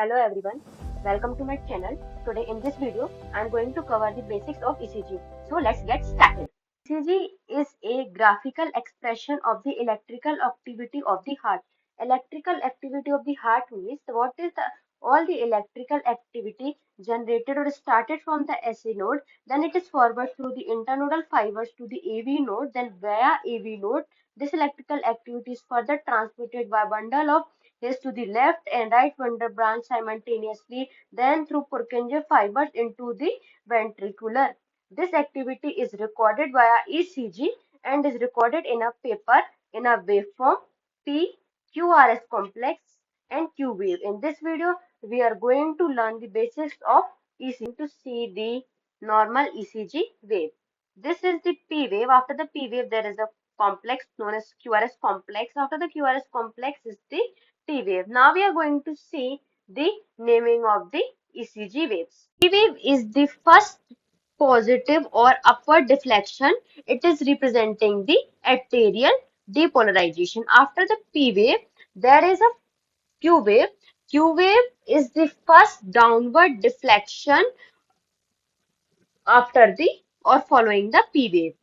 Hello everyone, welcome to my channel. Today in this video, I am going to cover the basics of ECG. So let's get started. ECG is a graphical expression of the electrical activity of the heart. Electrical activity of the heart means what is all the electrical activity generated or started from the SA node, then it is forward through the internodal fibers to the AV node, then via AV node, this electrical activity is further transmitted by bundle of hairs to the left and right ventral branch simultaneously, then through Purkinje fibers into the ventricular. This activity is recorded via ECG and is recorded in a paper in a waveform P, QRS complex and Q wave. In this video, we are going to learn the basics of ECG to see the normal ECG wave. This is the P wave. After the P wave, there is a complex known as QRS complex. After the QRS complex is the T wave. Now we are going to see the naming of the ECG waves. P wave is the first positive or upward deflection. It is representing the arterial depolarization. After the P wave, there is a Q wave. Q wave is the first downward deflection after the or following the P wave.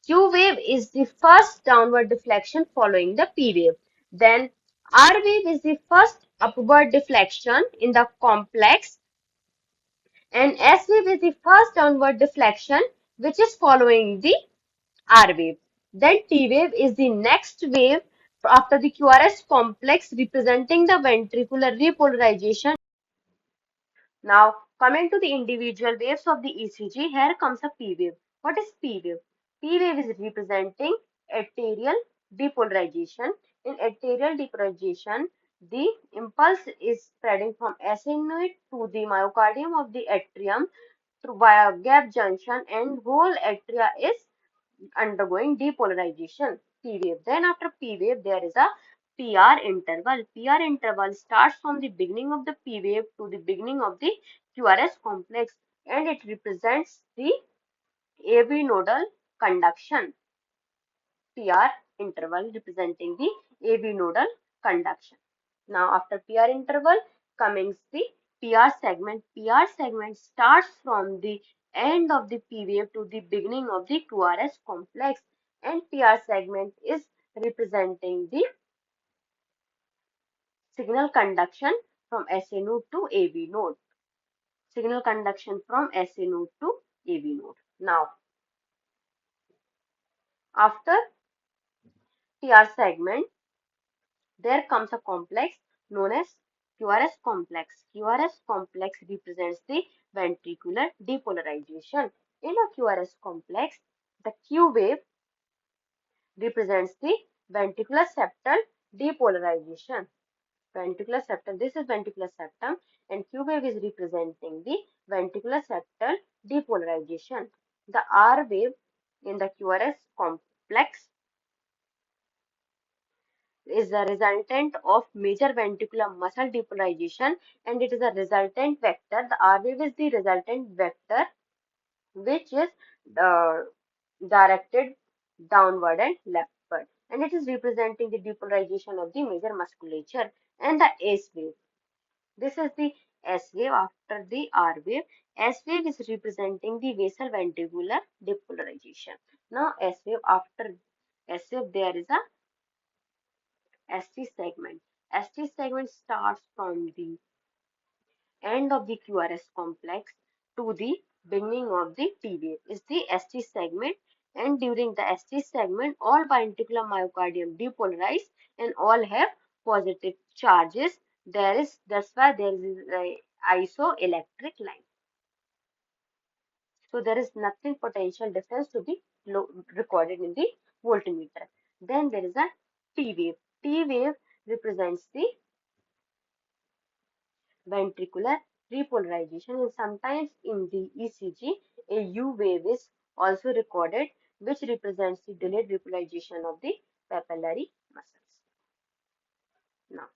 Q wave is the first downward deflection following the P wave. Then R wave is the first upward deflection in the complex and S wave is the first downward deflection which is following the R wave. Then T wave is the next wave after the QRS complex representing the ventricular repolarization. Now, coming to the individual waves of the ECG, here comes a P wave. What is P wave? P wave is representing arterial depolarization. In arterial depolarization, the impulse is spreading from acidoid to the myocardium of the atrium through via gap junction and whole atria is undergoing depolarization. P wave. Then after P wave, there is a PR interval. PR interval starts from the beginning of the P wave to the beginning of the QRS complex and it represents the AV nodal conduction. PR interval representing the AV nodal conduction. Now after PR interval comes the PR segment. PR segment starts from the end of the P wave to the beginning of the QRS complex and PR segment is representing the signal conduction from SA node to AV node. Signal conduction from SA node to AV node. Now after PR segment there comes a complex known as QRS complex. QRS complex represents the ventricular depolarization. In a QRS complex, the Q wave represents the ventricular septal depolarization. Ventricular septal, this is ventricular septum and Q wave is representing the ventricular septal depolarization. The R wave in the QRS complex is the resultant of major ventricular muscle depolarization and it is a resultant vector. The R wave is the resultant vector which is uh, directed downward and leftward and it is representing the depolarization of the major musculature. And the S wave. This is the S wave after the R wave. S wave is representing the basal ventricular depolarization. Now S wave after S wave there is a ST segment. ST segment starts from the end of the QRS complex to the beginning of the T wave is the ST segment and during the ST segment all ventricular myocardium depolarize and all have positive charges. That's why there is a isoelectric line. So there is nothing potential difference to be recorded in the voltmeter. Then there is a T wave. T wave represents the ventricular repolarization and sometimes in the ECG a U wave is also recorded which represents the delayed repolarization of the papillary muscles. Now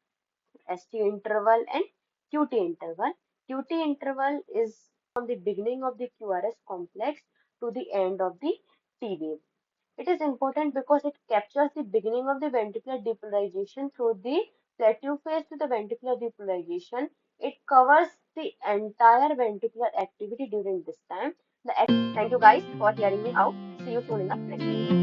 ST interval and QT interval. QT interval is from the beginning of the QRS complex to the end of the T wave. It is important because it captures the beginning of the ventricular depolarization through the plateau phase to the ventricular depolarization It covers the entire ventricular activity during this time. Thank you guys for hearing me out. See you soon in the next video.